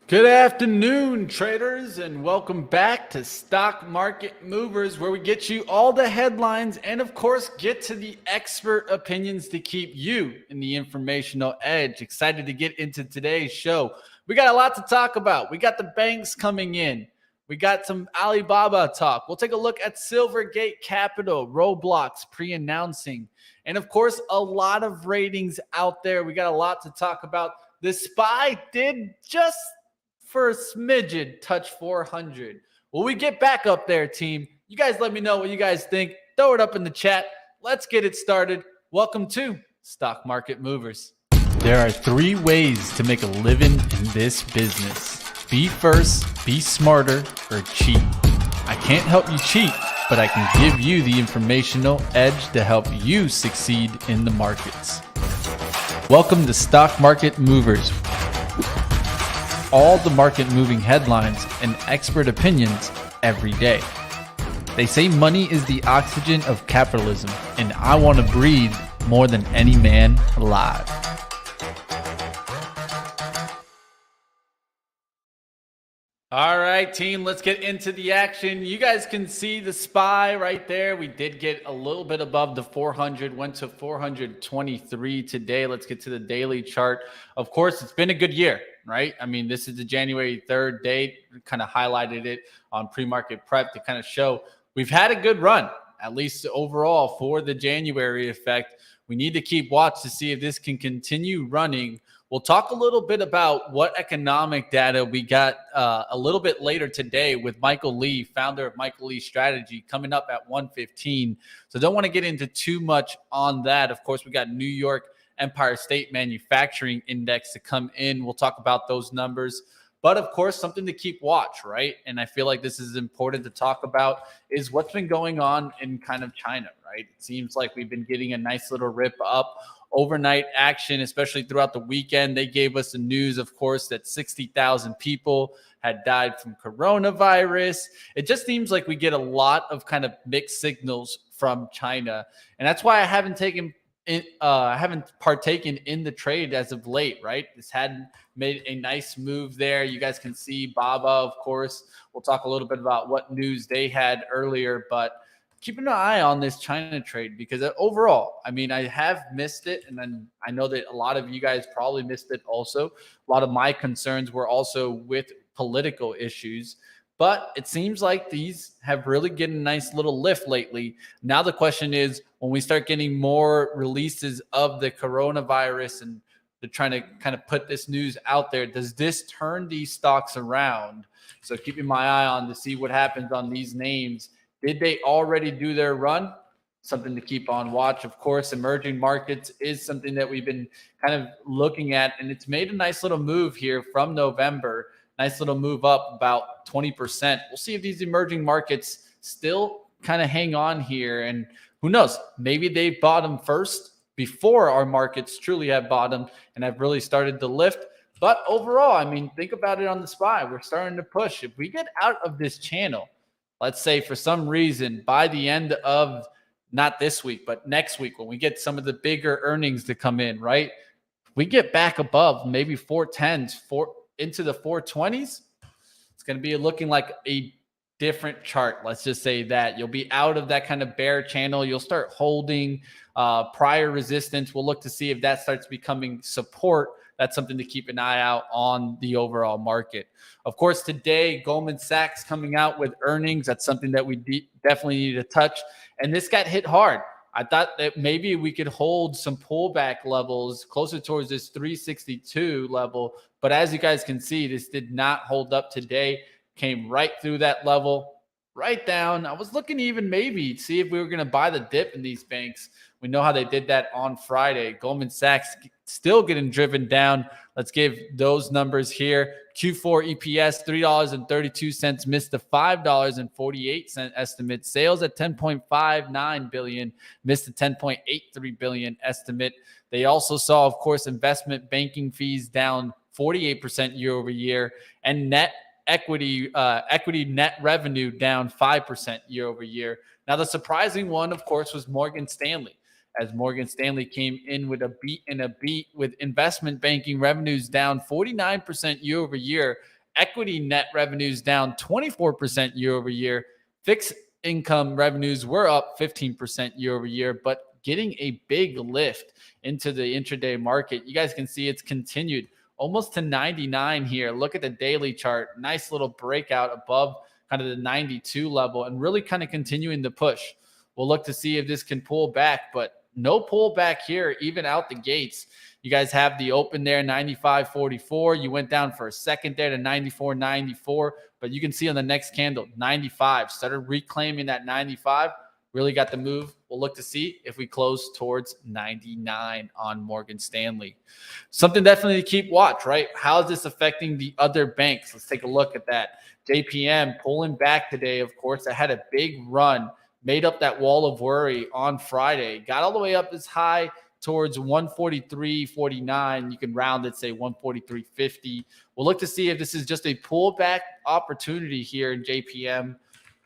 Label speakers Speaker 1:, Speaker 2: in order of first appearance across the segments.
Speaker 1: Good afternoon, traders, and welcome back to Stock Market Movers, where we get you all the headlines and, of course, get to the expert opinions to keep you in the informational edge. Excited to get into today's show. We got a lot to talk about. We got the banks coming in. We got some Alibaba talk. We'll take a look at Silvergate Capital, Roblox pre-announcing, and, of course, a lot of ratings out there. We got a lot to talk about. The SPY did just for a smidgen touch 400. Will we get back up there, team? You guys let me know what you guys think. Throw it up in the chat. Let's get it started. Welcome to Stock Market Movers. There are three ways to make a living in this business: be first, be smarter, or cheat. I can't help you cheat, but I can give you the informational edge to help you succeed in the markets. Welcome to Stock Market Movers. All the market moving headlines and expert opinions every day. They say money is the oxygen of capitalism, and I want to breathe more than any man alive. All right, team, let's get into the action. You guys can see the SPY right there. We did get a little bit above the 400, went to 423 today. Let's get to the daily chart. Of course, it's been a good year, right? I mean, this is the January 3rd date. We kind of highlighted it on pre-market prep to kind of show we've had a good run, at least overall for the January effect. We need to keep watch to see if this can continue running. We'll talk a little bit about what economic data we got a little bit later today with Michael Lee, founder of Michael Lee Strategy, coming up at 1:15. So don't want to get into too much on that. Of course, we got New York Empire State Manufacturing Index to come in. We'll talk about those numbers. But of course, something to keep watch, right? And I feel like this is important to talk about is what's been going on in kind of China, right? It seems like we've been getting a nice little rip up. Overnight action, especially throughout the weekend. They gave us the news, of course, that 60,000 people had died from coronavirus. It just seems like we get a lot of kind of mixed signals from China. And that's why I haven't partaken in the trade as of late, right? This had made a nice move there. You guys can see Baba, of course. We'll talk a little bit about what news they had earlier, but keeping an eye on this China trade because overall, I mean, I have missed it. And then I know that a lot of you guys probably missed it also. A lot of my concerns were also with political issues. But it seems like these have really gotten a nice little lift lately. Now the question is, when we start getting more releases of the coronavirus and they're trying to kind of put this news out there, does this turn these stocks around? So keeping my eye on to see what happens on these names. Did they already do their run? Something to keep on watch. Of course, emerging markets is something that we've been kind of looking at, and it's made a nice little move here from November. Nice little move up about 20%. We'll see if these emerging markets still kind of hang on here. And who knows? Maybe they bottom first before our markets truly have bottomed and have really started to lift. But overall, I mean, think about it on the SPY. We're starting to push. If we get out of this channel, let's say for some reason by the end of not this week, but next week, when we get some of the bigger earnings to come in, right? We get back above maybe 410s, into the 420s. It's going to be looking like a different chart. Let's just say that you'll be out of that kind of bear channel. You'll start holding prior resistance. We'll look to see if that starts becoming support. That's something to keep an eye out on the overall market. Of course, today, Goldman Sachs coming out with earnings. That's something that we definitely need to touch. And this got hit hard. I thought that maybe we could hold some pullback levels closer towards this 362 level. But as you guys can see, this did not hold up today. Came right through that level, right down. I was looking even maybe see if we were going to buy the dip in these banks. We know how they did that on Friday. Goldman Sachs still getting driven down. Let's give those numbers here. Q4 EPS, $3.32, missed the $5.48 estimate. Sales at $10.59 billion, missed the $10.83 billion estimate. They also saw, of course, investment banking fees down 48% year over year, and net equity net revenue down 5% year over year. Now, the surprising one, of course, was Morgan Stanley. as Morgan Stanley came in with a beat with investment banking revenues down 49% year over year, equity net revenues down 24% year over year, fixed income revenues were up 15% year over year, but getting a big lift into the intraday market. You guys can see it's continued almost to 99 here. Look at the daily chart. Nice little breakout above kind of the 92 level and really kind of continuing the push. We'll look to see if this can pull back, but no pullback here, even out the gates. You guys have the open there, 95.44. You went down for a second there to 94.94, but you can see on the next candle, 95. Started reclaiming that 95. Really got the move. We'll look to see if we close towards 99 on Morgan Stanley. Something definitely to keep watch, right? How is this affecting the other banks? Let's take a look at that. JPM pulling back today, of course. I had a big run, made up that wall of worry on Friday, got all the way up as high towards 143.49. You can round it, say 143.50. We'll look to see if this is just a pullback opportunity here in JPM.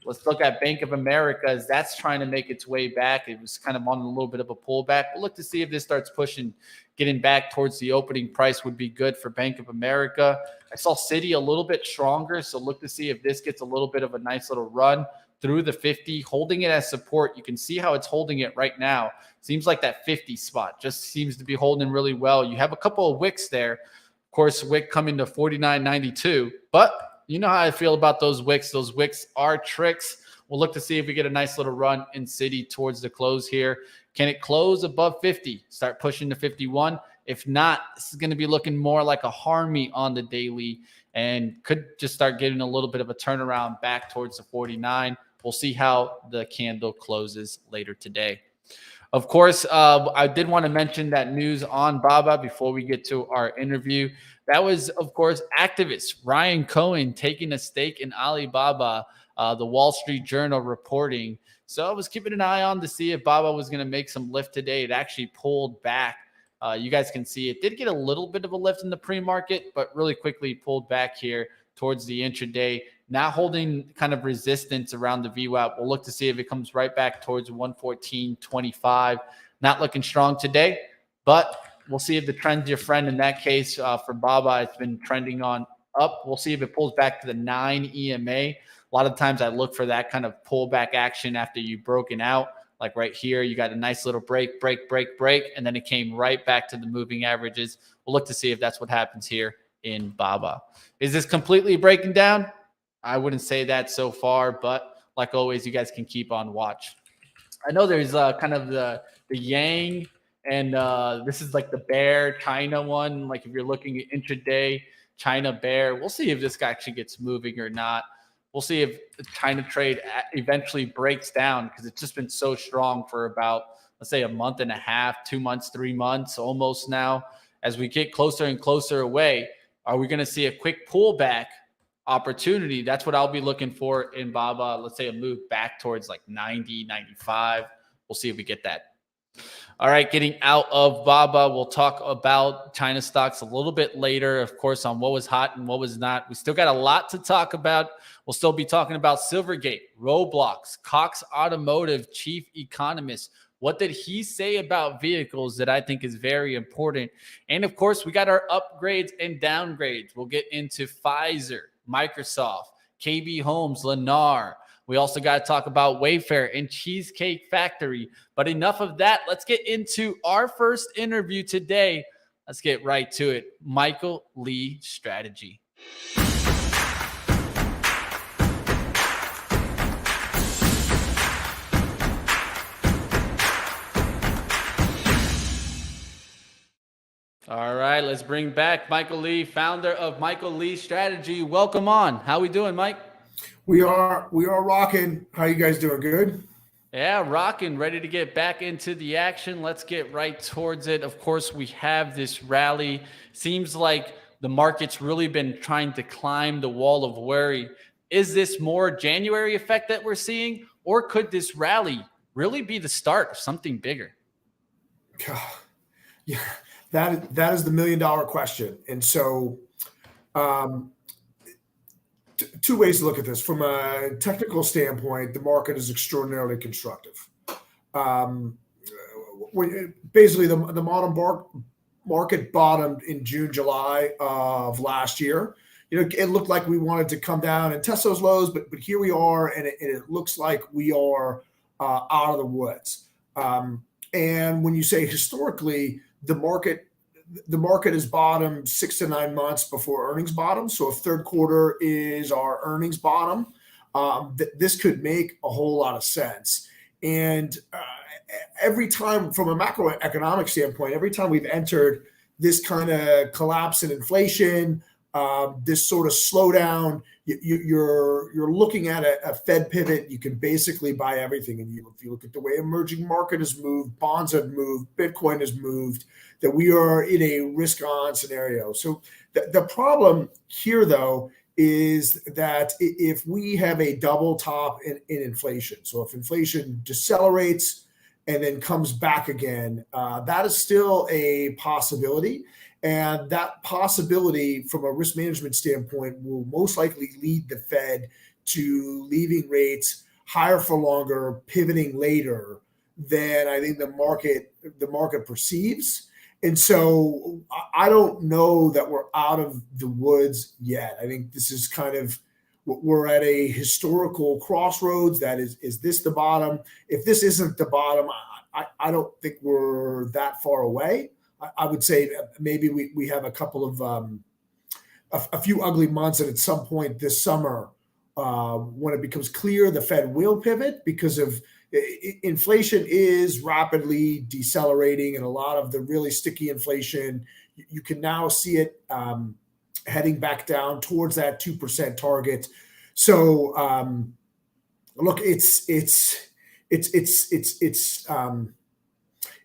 Speaker 1: Let's look at Bank of America as that's trying to make its way back. It was kind of on a little bit of a pullback. We'll look to see if this starts pushing, getting back towards the opening price would be good for Bank of America. I saw Citi a little bit stronger, so look to see if this gets a little bit of a nice little run through the 50, holding it as support. You can see how it's holding it right now. Seems like that 50 spot just seems to be holding really well. You have a couple of wicks there. Of course, wick coming to 49.92, but you know how I feel about those wicks. Those wicks are tricks. We'll look to see if we get a nice little run in Citi towards the close here. Can it close above 50? Start pushing to 51. If not, this is going to be looking more like a harmy on the daily and could just start getting a little bit of a turnaround back towards the 49. We'll see how the candle closes later today. Of course, I did want to mention that news on Baba before we get to our interview. That was, of course, activist Ryan Cohen taking a stake in Alibaba, the Wall Street Journal reporting. So I was keeping an eye on to see if Baba was going to make some lift today. It actually pulled back. You guys can see it did get a little bit of a lift in the pre-market, but really quickly pulled back here towards the intraday. Now holding kind of resistance around the VWAP. We'll look to see if it comes right back towards 114.25. Not looking strong today, but we'll see if the trend's your friend in that case. For Baba, it's been trending on up. We'll see if it pulls back to the 9 EMA. A lot of times I look for that kind of pullback action after you've broken out. Like right here, you got a nice little break, and then it came right back to the moving averages. We'll look to see if that's what happens here in Baba. Is this completely breaking down? I wouldn't say that so far, but like always, you guys can keep on watch. I know there's kind of the yang, and this is like the bear China one. Like if you're looking at intraday China bear, we'll see if this guy actually gets moving or not. We'll see if the China trade eventually breaks down because it's just been so strong for about, let's say, a month and a half, 2 months, 3 months almost now. As we get closer and closer away, are we going to see a quick pullback opportunity? That's what I'll be looking for in Baba. Let's say a move back towards like 90, 95. We'll see if we get that. All right, getting out of Baba, we'll talk about China stocks a little bit later, of course, on what was hot and what was not. We still got a lot to talk about. We'll still be talking about Silvergate, Roblox, Cox Automotive chief economist. What did he say about vehicles that I think is very important? And of course, we got our upgrades and downgrades. We'll get into Pfizer, Microsoft, KB Homes, Lennar. We also got to talk about Wayfair and Cheesecake Factory. But enough of that. Let's get into our first interview today. Let's get right to it. Michael Lee Strategy. All right, let's bring back Michael Lee, founder of Michael Lee Strategy. Welcome on. How we doing, Mike?
Speaker 2: We are rocking. How you guys doing? Good?
Speaker 1: Yeah, rocking, ready to get back into the action. Let's get right towards it. Of course, we have this rally. Seems like the market's really been trying to climb the wall of worry. Is this more January effect that we're seeing, or could this rally really be the start of something bigger?
Speaker 2: God, yeah, that is the $1 million question. And so, two ways to look at this. From a technical standpoint, the market is extraordinarily constructive. basically the market bottomed in June, July of last year. It looked like we wanted to come down and test those lows, but here we are, and it looks like we are out of the woods. And when you say historically, the market has bottomed 6 to 9 months before earnings bottom. So if third quarter is our earnings bottom, this could make a whole lot of sense. And every time, from a macroeconomic standpoint, every time we've entered this kind of collapse in inflation, this sort of slowdown, you're looking at a Fed pivot. You can basically buy everything. And if you look at the way emerging market has moved, bonds have moved, Bitcoin has moved, that we are in a risk-on scenario. So the problem here, though, is that if we have a double top in inflation, so if inflation decelerates and then comes back again, that is still a possibility. And that possibility, from a risk management standpoint, will most likely lead the Fed to leaving rates higher for longer, pivoting later than I think the market perceives. And so I don't know that we're out of the woods yet. I think this is we're at a historical crossroads. That is this the bottom? If this isn't the bottom, I don't think we're that far away. I would say maybe we have a couple of a few ugly months, and at some point this summer, when it becomes clear the Fed will pivot, because of inflation is rapidly decelerating, and a lot of the really sticky inflation, you can now see it heading back down towards that 2% target. So look,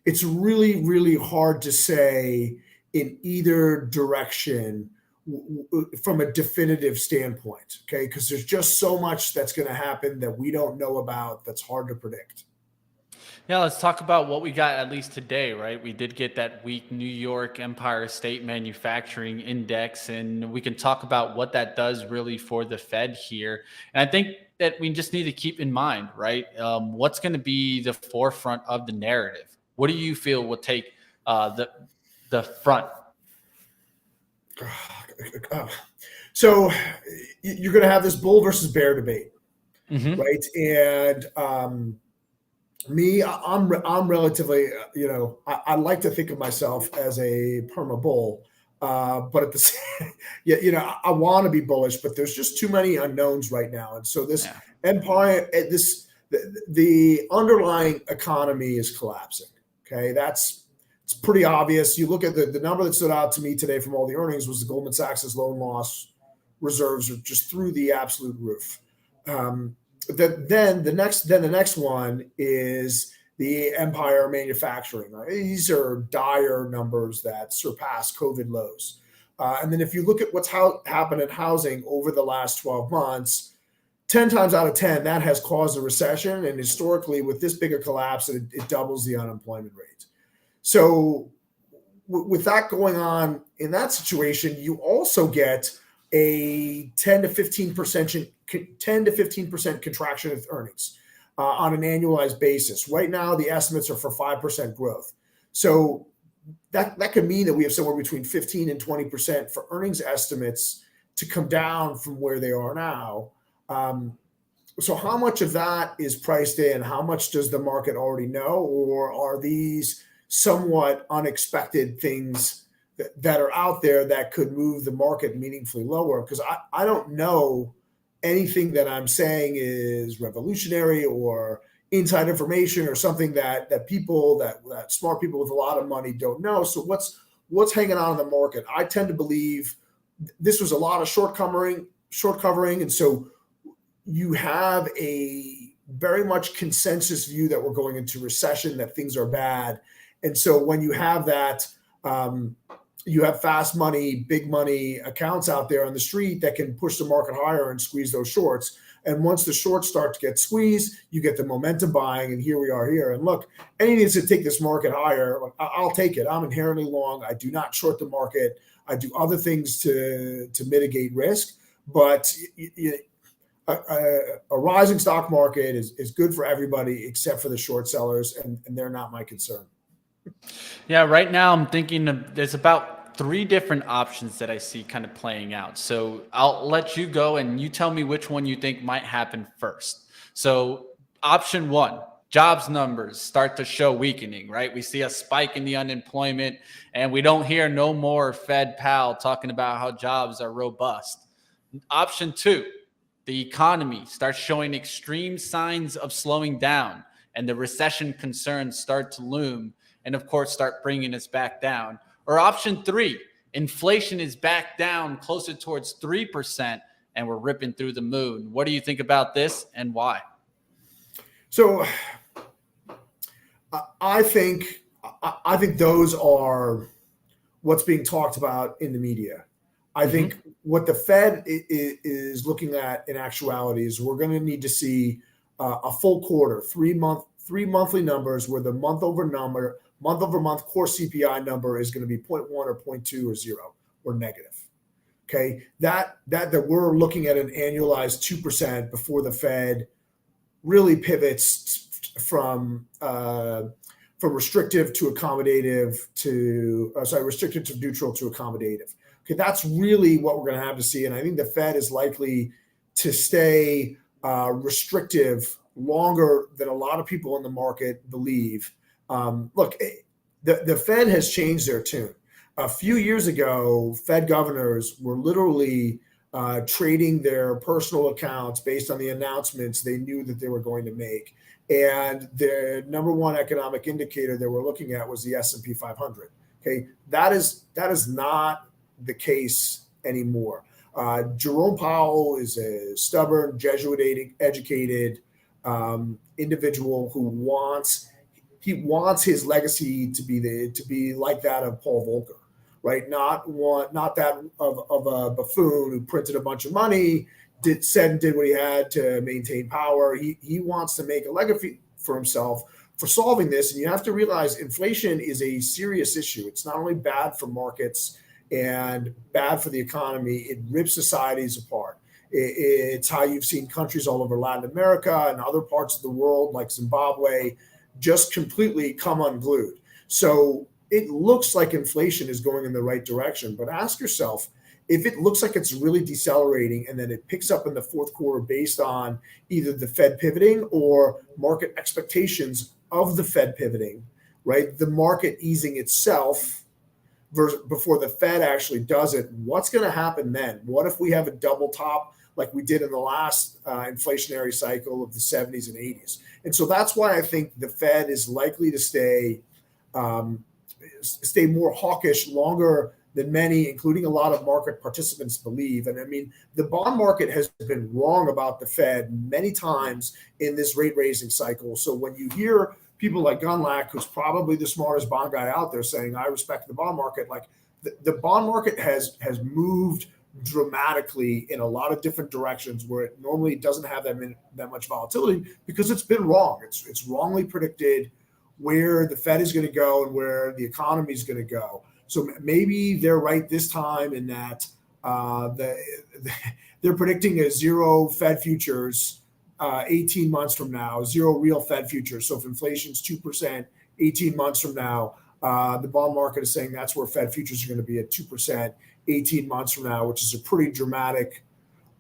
Speaker 2: it's really, really hard to say in either direction from a definitive standpoint, okay? Because there's just so much that's going to happen that we don't know about, that's hard to predict.
Speaker 1: Yeah, let's talk about what we got at least today, right? We did get that weak New York Empire State Manufacturing Index, and we can talk about what that does really for the Fed here. And I think that we just need to keep in mind, right? What's going to be the forefront of the narrative? What do you feel will take the front?
Speaker 2: So you're going to have this bull versus bear debate, right? And I'm relatively, I like to think of myself as a perma bull, but at the same, I want to be bullish, but there's just too many unknowns right now. And so this empire, the underlying economy is collapsing. Okay, it's pretty obvious. You look at the number that stood out to me today from all the earnings was the Goldman Sachs' loan loss reserves are just through the absolute roof. Then the next one is the Empire Manufacturing. Right? These are dire numbers that surpass COVID lows. And then if you look at what's happened in housing over the last 12 months, 10 times out of 10, that has caused a recession. And historically, with this bigger collapse, it doubles the unemployment rate. So with that going on in that situation, you also get a 10 to 15% contraction of earnings on an annualized basis. Right now, the estimates are for 5% growth. So that could mean that we have somewhere between 15 and 20% for earnings estimates to come down from where they are now. So how much of that is priced in? How much does the market already know? Or are these somewhat unexpected things that are out there that could move the market meaningfully lower? Because I don't know anything that I'm saying is revolutionary or inside information or something that smart people with a lot of money don't know. So what's hanging on in the market? I tend to believe this was a lot of short covering. And so you have a very much consensus view that we're going into recession, that things are bad. And so when you have that, you have fast money, big money accounts out there on the street that can push the market higher and squeeze those shorts. And once the shorts start to get squeezed, you get the momentum buying. And here we are here. And look, anything to take this market higher, I'll take it. I'm inherently long. I do not short the market. I do other things to mitigate risk. But a rising stock market is good for everybody except for the short sellers, and they're not my concern.
Speaker 1: Yeah, right now I'm thinking there's about three different options that I see kind of playing out. So I'll let you go and you tell me which one you think might happen first. So option one, jobs numbers start to show weakening, right? We see a spike in the unemployment and we don't hear no more Fed pal talking about how jobs are robust. Option two, the economy starts showing extreme signs of slowing down and the recession concerns start to loom and, of course, start bringing us back down. Or option three, inflation is back down closer towards 3% and we're ripping through the moon. What do you think about this and why?
Speaker 2: So I think I think those are what's being talked about in the media. I think what the Fed is looking at in actuality is we're going to need to see a full quarter, three monthly numbers where the month over month core CPI number is going to be zero point 0.1 or zero point 0.2 or 0 or negative. Okay, that we're looking at an annualized 2% before the Fed really pivots from restrictive to accommodative to restrictive to neutral to accommodative. Okay, that's really what we're going to have to see, and I think the Fed is likely to stay restrictive longer than a lot of people in the market believe. Look, the Fed has changed their tune. A few years ago, Fed governors were literally trading their personal accounts based on the announcements they knew that they were going to make. And the number one economic indicator that we're looking at was the S&P 500. Okay, that is not the case anymore. Jerome Powell is a stubborn, Jesuit-educated individual who wants his legacy to be like that of Paul Volcker, right? Not that of a buffoon who printed a bunch of money, did what he had to maintain power. He wants to make a legacy for himself for solving this. And you have to realize inflation is a serious issue. It's not only bad for markets and bad for the economy, it rips societies apart. It's how you've seen countries all over Latin America and other parts of the world like Zimbabwe just completely come unglued. So it looks like inflation is going in the right direction, but ask yourself, if it looks like it's really decelerating and then it picks up in the fourth quarter based on either the Fed pivoting or market expectations of the Fed pivoting, right? The market easing itself before the Fed actually does it, what's going to happen then? What if we have a double top like we did in the last inflationary cycle of the 70s and 80s? And so that's why I think the Fed is likely to stay more hawkish longer than many, including a lot of market participants, believe. And I mean, the bond market has been wrong about the Fed many times in this rate raising cycle. So when you hear people like Gunlack, who's probably the smartest bond guy out there, saying, I respect the bond market, like the bond market has moved dramatically in a lot of different directions where it normally doesn't have that much volatility because it's been wrong. It's wrongly predicted where the Fed is going to go and where the economy is going to go. So maybe they're right this time in that they're predicting a zero Fed futures 18 months from now, zero real Fed futures. So if inflation's 2%, 18 months from now, the bond market is saying that's where Fed futures are going to be at 2%, 18 months from now, which is a pretty dramatic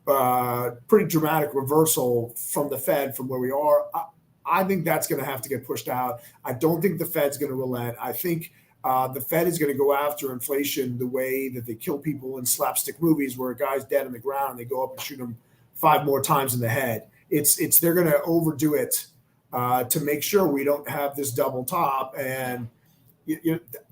Speaker 2: reversal from the Fed from where we are. I think that's going to have to get pushed out. I don't think the Fed's going to relent. I think the Fed is going to go after inflation the way that they kill people in slapstick movies where a guy's dead on the ground and they go up and shoot him 5 more times in the head. They're going to overdo it to make sure we don't have this double top, and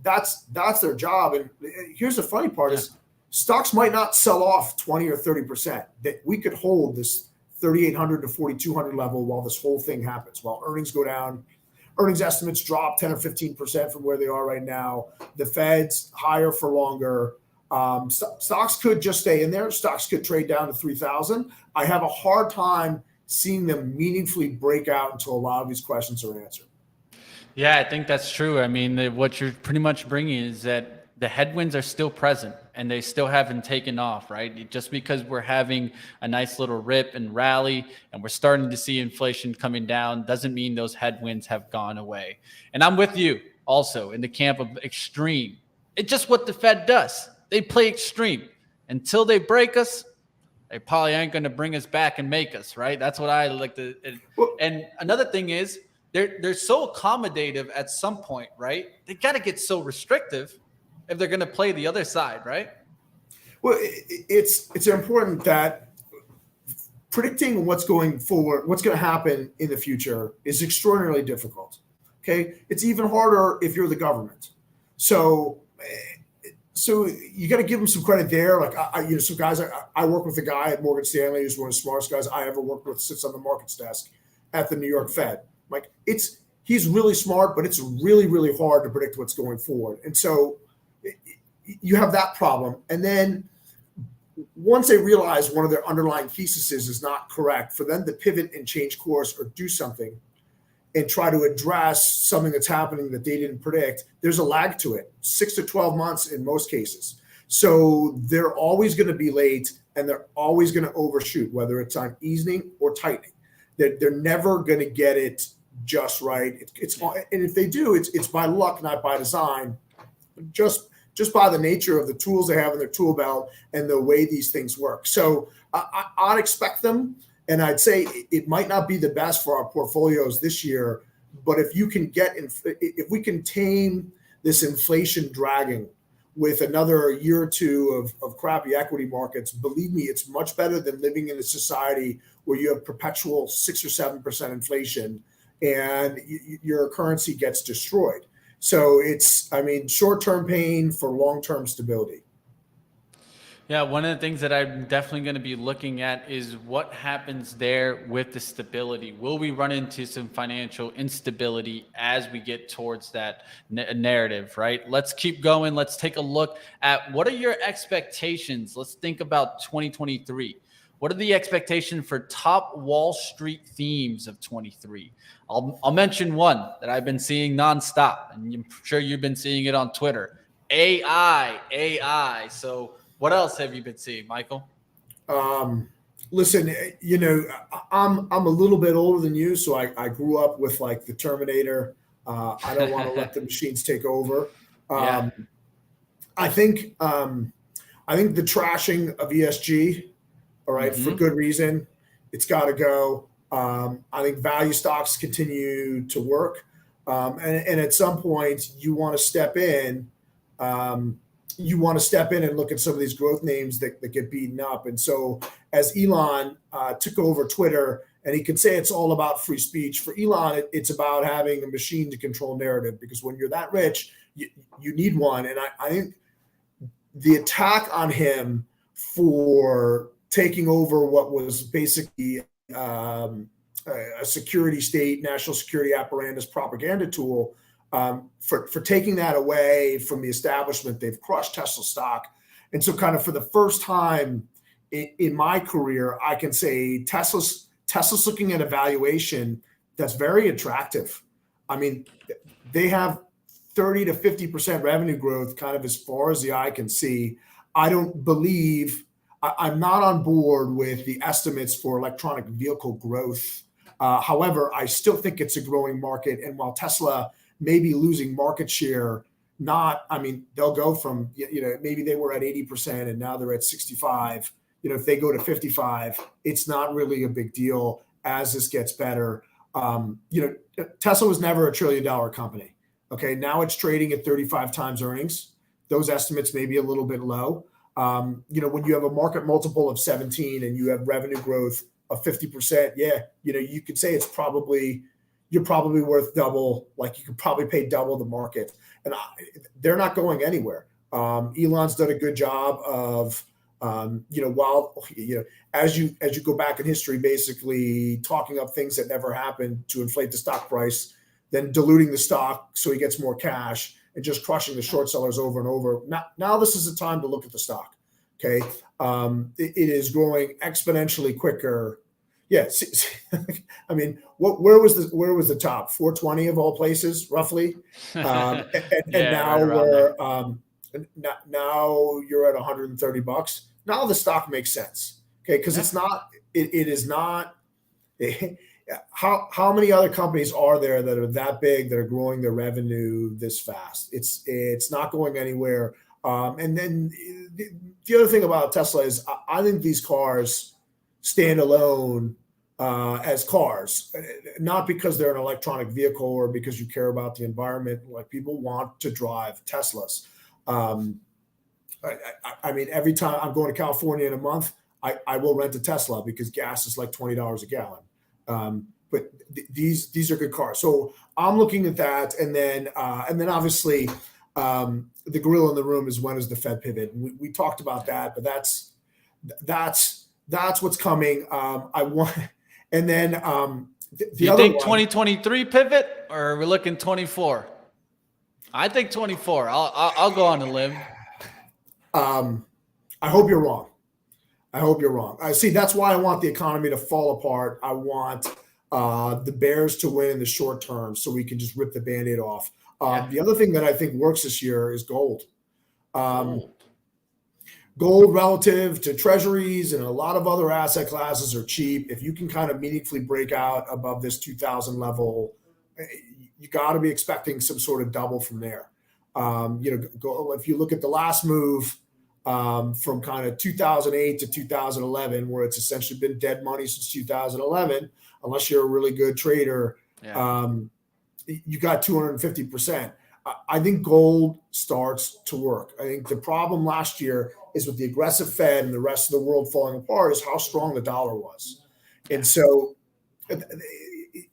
Speaker 2: that's their job. And here's the funny part: is stocks might not sell off 20 or 30%. That we could hold this 3,800 to 4,200 level while this whole thing happens, while earnings go down. Earnings estimates drop 10 or 15% from where they are right now. The Fed's higher for longer. Stocks could just stay in there. Stocks could trade down to 3,000. I have a hard time seeing them meaningfully break out until a lot of these questions are answered.
Speaker 1: Yeah, I think that's true. I mean, what you're pretty much bringing is that the headwinds are still present and they still haven't taken off, right? Just because we're having a nice little rip and rally and we're starting to see inflation coming down doesn't mean those headwinds have gone away. And I'm with you. also in the camp of extreme. It's just what the Fed does. They play extreme. Until they break us, they probably ain't going to bring us back and make us, right? That's what I like to. And another thing is they're so accommodative at some point, right? They got to get so restrictive if they're going to play the other side, right?
Speaker 2: Well, it's important that predicting what's going forward, what's going to happen in the future is extraordinarily difficult. Okay. It's even harder if you're the government. So you got to give them some credit there. Like some guys, I work with a guy at Morgan Stanley who's one of the smartest guys I ever worked with, sits on the markets desk at the New York Fed. Like he's really smart, but it's really, really hard to predict what's going forward. And so you have that problem. And then once they realize one of their underlying theses is not correct, for them to pivot and change course or do something and try to address something that's happening that they didn't predict, there's a lag to it, 6 to 12 months in most cases. So they're always going to be late and they're always going to overshoot, whether it's on easing or tightening. They're never going to get it just right. And if they do, it's by luck, not by design, just by the nature of the tools they have in their tool belt and the way these things work. So I'd expect them. And I'd say it might not be the best for our portfolios this year, but if we can tame this inflation dragging with another year or two of crappy equity markets, believe me, it's much better than living in a society where you have perpetual 6 or 7% inflation and your currency gets destroyed. So short-term pain for long-term stability.
Speaker 1: Yeah, one of the things that I'm definitely going to be looking at is what happens there with the stability. Will we run into some financial instability as we get towards that narrative, right? Let's keep going. Let's take a look at what are your expectations. Let's think about 2023. What are the expectations for top Wall Street themes of 23? I'll mention one that I've been seeing nonstop, and I'm sure you've been seeing it on Twitter. AI. So what else have you been seeing, Michael?
Speaker 2: Listen, I'm a little bit older than you, so I grew up with like the Terminator. I don't want to let the machines take over.
Speaker 1: Yeah.
Speaker 2: I think the trashing of ESG, all right, for good reason, it's got to go. I think value stocks continue to work, and at some point you want to step in. And look at some of these growth names that get beaten up. And so as Elon took over Twitter, and he could say it's all about free speech, for Elon, it's about having a machine to control narrative, because when you're that rich, you need one. And I think the attack on him for taking over what was basically a security state, national security apparatus propaganda tool, for taking that away from the establishment, they've crushed Tesla stock. And so kind of for the first time in my career, I can say Tesla's looking at a valuation that's very attractive. I mean, they have 30 to 50% revenue growth kind of as far as the eye can see. I'm not on board with the estimates for electronic vehicle growth. However, I still think it's a growing market. And while Tesla maybe losing market share, they'll go from, maybe they were at 80% and now they're at 65. If they go to 55, it's not really a big deal as this gets better. Tesla was never a $1 trillion company. Okay. Now it's trading at 35 times earnings. Those estimates may be a little bit low. When you have a market multiple of 17 and you have revenue growth of 50%, you could say you're probably worth double, like you could probably pay double the market. And they're not going anywhere. Elon's done a good job of, as you go back in history, basically talking up things that never happened to inflate the stock price, then diluting the stock so he gets more cash and just crushing the short sellers over and over. Now this is the time to look at the stock. Okay. It is growing exponentially quicker. Yes. I mean, where was the top? 420 of all places, roughly. And now now you're at $130. Now the stock makes sense. Okay. Cause it is not, how many other companies are there that are that big that are growing their revenue this fast? It's not going anywhere. And then the other thing about Tesla is I think these cars stand alone as cars, not because they're an electronic vehicle or because you care about the environment. Like, people want to drive Teslas. I mean, every time I'm going to California in a month, I will rent a Tesla because gas is like $20 a gallon. But these are good cars. So I'm looking at that, and then obviously the gorilla in the room is, when is the Fed pivot? And we talked about that, but that's what's coming. I want, and then
Speaker 1: Do you think 2023 pivot, or are we looking 24? I think 24. I'll go on a limb.
Speaker 2: I hope you're wrong. I see. That's why I want the economy to fall apart. I want the bears to win in the short term, so we can just rip the Band-Aid off. The other thing that I think works this year is gold. Gold relative to treasuries and a lot of other asset classes are cheap. If you can kind of meaningfully break out above this 2000 level, you got to be expecting some sort of double from there. If you look at the last move from kind of 2008 to 2011, where it's essentially been dead money since 2011, unless you're a really good trader, you got 250%. I think gold starts to work. I think the problem last year is, with the aggressive Fed and the rest of the world falling apart, is how strong the dollar was. And so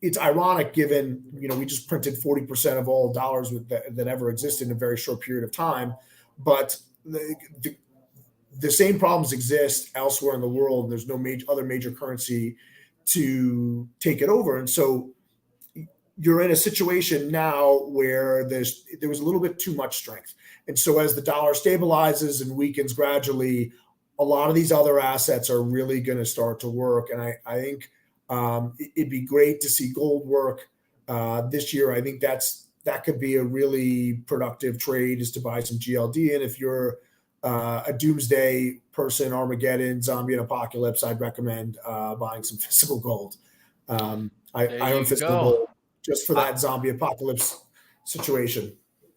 Speaker 2: it's ironic, given, we just printed 40% of all dollars that ever existed in a very short period of time. But the same problems exist elsewhere in the world, and there's no other major currency to take it over. And so you're in a situation now where there was a little bit too much strength. And so as the dollar stabilizes and weakens gradually, a lot of these other assets are really going to start to work. And I think it'd be great to see gold work this year. I think that could be a really productive trade, is to buy some GLD. And if you're a doomsday person, Armageddon, zombie, and apocalypse, I'd recommend buying some physical gold. I own physical gold just for that zombie apocalypse situation.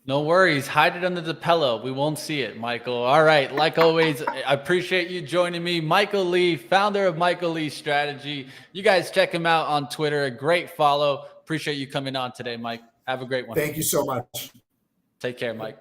Speaker 1: No worries. Hide it under the pillow. We won't see it, Michael. All right. Like always, I appreciate you joining me. Michael Lee, founder of Michael Lee Strategy. You guys check him out on Twitter. A great follow. Appreciate you coming on today, Mike. Have a great one.
Speaker 2: Thank you so much.
Speaker 1: Take care, Mike.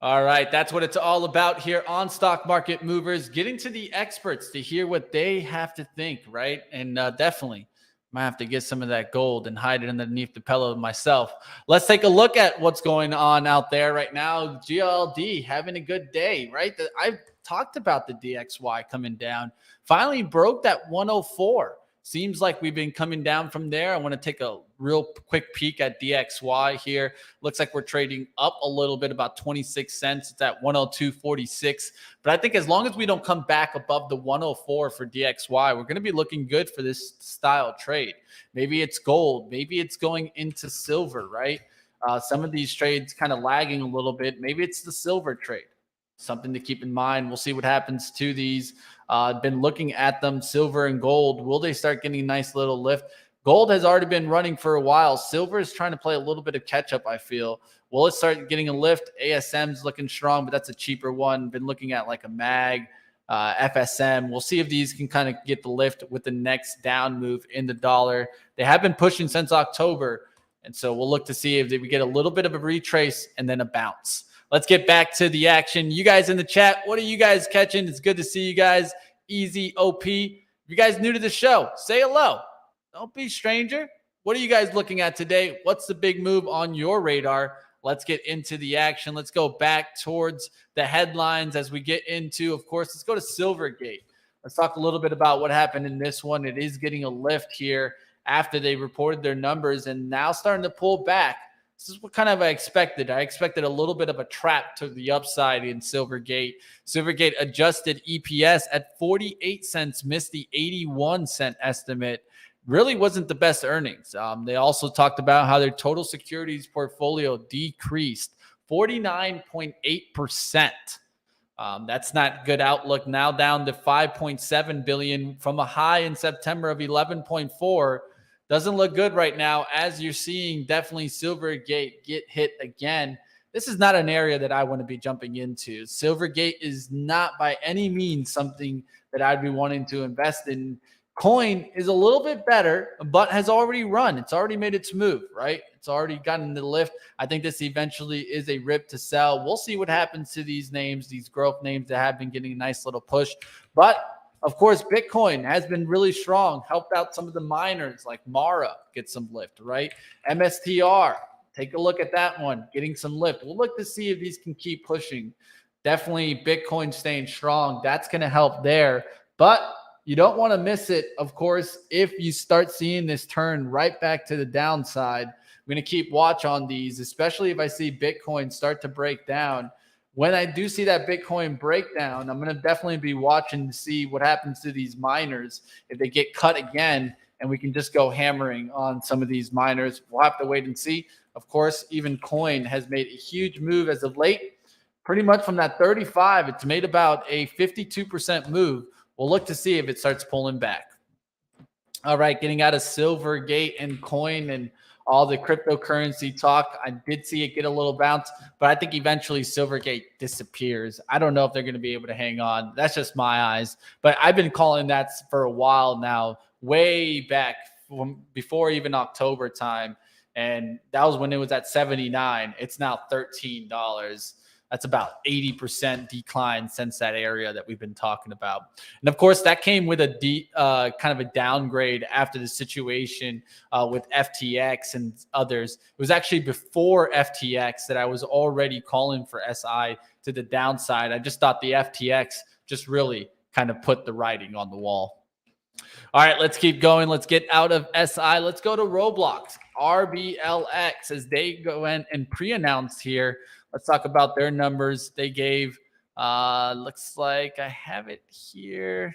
Speaker 1: All right. That's what it's all about here on Stock Market Movers, getting to the experts to hear what they have to think, right? And definitely might have to get some of that gold and hide it underneath the pillow myself. Let's take a look at what's going on out there right now. GLD having a good day, right? I've talked about the DXY coming down. Finally broke that 104. Seems like we've been coming down from there. I want to take a real quick peek at DXY here. Looks like we're trading up a little bit, about 26 cents. It's at 102.46. But I think as long as we don't come back above the 104 for DXY, we're going to be looking good for this style trade. Maybe it's gold. Maybe it's going into silver, right? Some of these trades kind of lagging a little bit. Maybe it's the silver trade. Something to keep in mind. We'll see what happens to these. Been looking at them, silver and gold. Will they start getting a nice little lift? Gold has already been running for a while. Silver is trying to play a little bit of catch up, I feel. Will it start getting a lift? ASM's looking strong, but that's a cheaper one. Been looking at like a MAG, FSM. We'll see if these can kind of get the lift with the next down move in the dollar. They have been pushing since October, and so we'll look to see if we get a little bit of a retrace and then a bounce. Let's get back to the action. You guys in the chat, what are you guys catching? It's good to see you guys. Easy OP. If you guys new to the show, say hello. Don't be a stranger. What are you guys looking at today? What's the big move on your radar? Let's get into the action. Let's go back towards the headlines as we get into, of course, let's go to Silvergate. Let's talk a little bit about what happened in this one. It is getting a lift here after they reported their numbers and now starting to pull back. This is what kind of I expected. I expected a little bit of a trap to the upside in Silvergate. Silvergate adjusted EPS at 48 cents, missed the 81-cent estimate. Really wasn't the best earnings. They also talked about how their total securities portfolio decreased 49.8%. That's not good outlook. Now down to $5.7 billion from a high in September of 11.4. doesn't look good right now, as you're seeing definitely Silvergate get hit again. This is not an area that I want to be jumping into. Silvergate is not by any means something that I'd be wanting to invest in. Coin is a little bit better, but has already run. It's already made its move, right? It's already gotten the lift. I think this eventually is a rip to sell. We'll see what happens to these names, these growth names that have been getting a nice little push. But of course, Bitcoin has been really strong, helped out some of the miners like Mara get some lift, right? MSTR, take a look at that one, getting some lift. We'll look to see if these can keep pushing. Definitely Bitcoin staying strong. That's going to help there. But you don't want to miss it, of course, if you start seeing this turn right back to the downside. I'm going to keep watch on these, especially if I see Bitcoin start to break down. When I do see that Bitcoin breakdown, I'm going to definitely be watching to see what happens to these miners. If they get cut again, and we can just go hammering on some of these miners, we'll have to wait and see. Of course, even Coin has made a huge move as of late. Pretty much from that 35, it's made about a 52% move. We'll look to see if it starts pulling back. All right, getting out of Silvergate and Coin and all the cryptocurrency talk, I did see it get a little bounce, but I think eventually Silvergate disappears. I don't know if they're going to be able to hang on. That's just my eyes. But I've been calling that for a while now, way back from before even October time. And that was when it was at 79. It's now $13. That's about 80% decline since that area that we've been talking about. And of course, that came with a kind of a downgrade after the situation with FTX and others. It was actually before FTX that I was already calling for SI to the downside. I just thought the FTX just really kind of put the writing on the wall. All right, let's keep going. Let's get out of SI. Let's go to Roblox, RBLX, as they go in and pre-announced here. Let's talk about their numbers. They gave, looks like I have it here.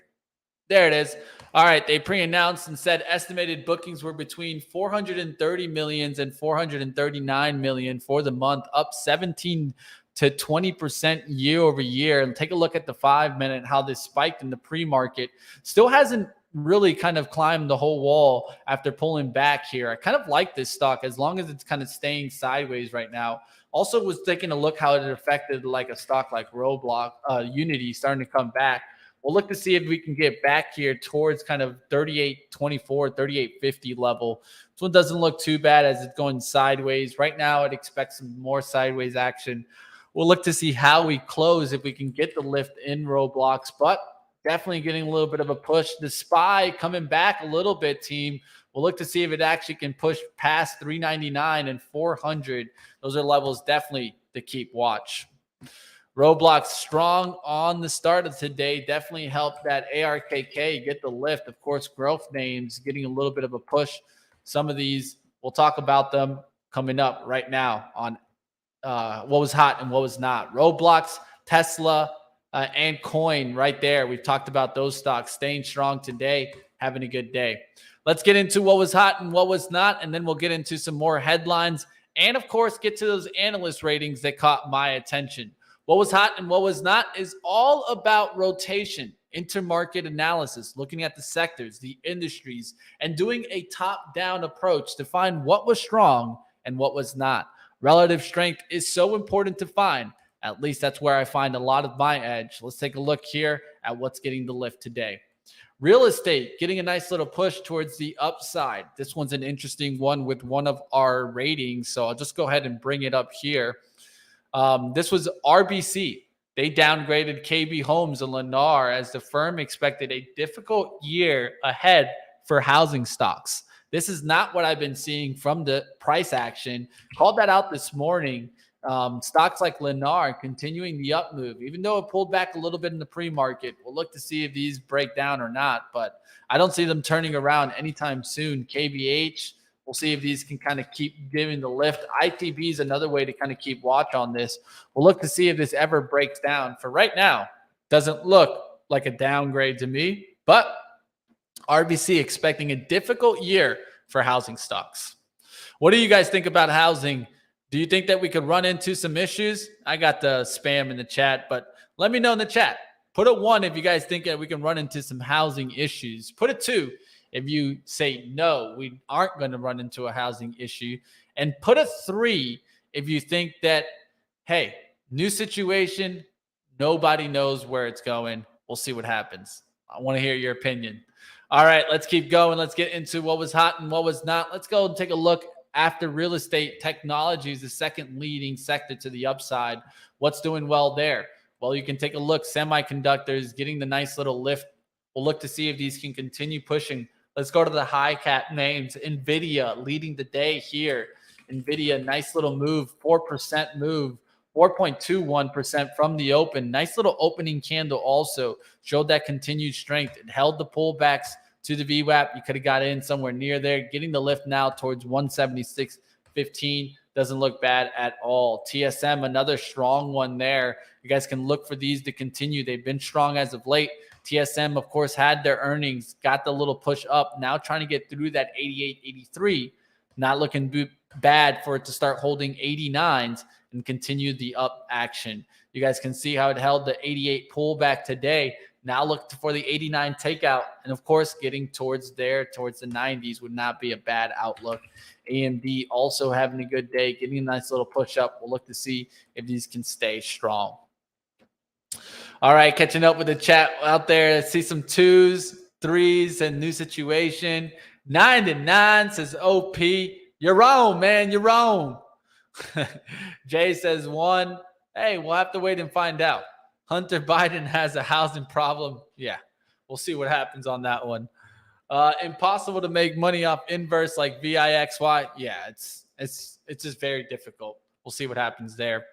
Speaker 1: There it is. All right, they pre-announced and said estimated bookings were between 430 million and 439 million for the month, up 17 to 20% year over year. And take a look at the 5-minute, how this spiked in the pre-market. Still hasn't really kind of climbed the whole wall after pulling back here. I kind of like this stock as long as it's kind of staying sideways right now. Also was taking a look how it affected like a stock like Roblox, Unity starting to come back. We'll look to see if we can get back here towards kind of 38.24, 38.50 level. This one doesn't look too bad as it's going sideways. Right now, I'd expect some more sideways action. We'll look to see how we close if we can get the lift in Roblox, but definitely getting a little bit of a push. The SPY coming back a little bit, team. We'll look to see if it actually can push past 399 and 400. Those are levels definitely to keep watch. Roblox strong on the start of today. Definitely helped that ARKK get the lift. Of course, growth names getting a little bit of a push. Some of these, we'll talk about them coming up right now on what was hot and what was not. Roblox, Tesla, and Coin right there. We've talked about those stocks staying strong today, having a good day. Let's get into what was hot and what was not, and then we'll get into some more headlines and, of course, get to those analyst ratings that caught my attention. What was hot and what was not is all about rotation, intermarket analysis, looking at the sectors, the industries, and doing a top-down approach to find what was strong and what was not. Relative strength is so important to find. At least that's where I find a lot of my edge. Let's take a look here at what's getting the lift today. Real estate getting a nice little push towards the upside. This one's an interesting one with one of our ratings, so I'll just go ahead and bring it up here. This was RBC. They downgraded KB Homes and Lennar as the firm expected a difficult year ahead for housing stocks. This is not what I've been seeing from the price action. Called that out this morning. Stocks like Lennar continuing the up move, even though it pulled back a little bit in the pre-market. We'll look to see if these break down or not, but I don't see them turning around anytime soon. KBH, we'll see if these can kind of keep giving the lift. ITB is another way to kind of keep watch on this. We'll look to see if this ever breaks down. For right now, doesn't look like a downgrade to me, but RBC expecting a difficult year for housing stocks. What do you guys think about housing? Do you think that we could run into some issues? I got the spam in the chat, but let me know in the chat. Put a 1 if you guys think that we can run into some housing issues. Put a 2 if you say, no, we aren't going to run into a housing issue, and put a 3 if you think that, hey, new situation, nobody knows where it's going. We'll see what happens. I want to hear your opinion. All right, let's keep going. Let's get into what was hot and what was not. Let's go and take a look after real estate. Technology is the second leading sector to the upside. What's doing well there? Well, you can take a look. Semiconductors getting the nice little lift. We'll look to see if these can continue pushing. Let's go to the high cap names. NVIDIA leading the day here. NVIDIA, nice little move, 4% move, 4.21% from the open. Nice little opening candle also showed that continued strength. It held the pullbacks to the VWAP. You could have got in somewhere near there. Getting the lift now towards 176.15. Doesn't look bad at all. TSM, another strong one there. You guys can look for these to continue. They've been strong as of late. TSM, of course, had their earnings, got the little push up. Now trying to get through that 88, 83. Not looking bad for it to start holding 89s and continue the up action. You guys can see how it held the 88 pullback today. Now look for the 89 takeout. And of course, getting towards the 90s would not be a bad outlook. AMD also having a good day, getting a nice little push up. We'll look to see if these can stay strong. All right, catching up with the chat out there. I see some 2s, 3s, and new situation. 99 says OP. You're wrong, man. You're wrong. Jay says 1. Hey, we'll have to wait and find out. Hunter Biden has a housing problem. Yeah, we'll see what happens on that one. Impossible to make money off inverse like VIXY. Yeah, it's just very difficult. We'll see what happens there.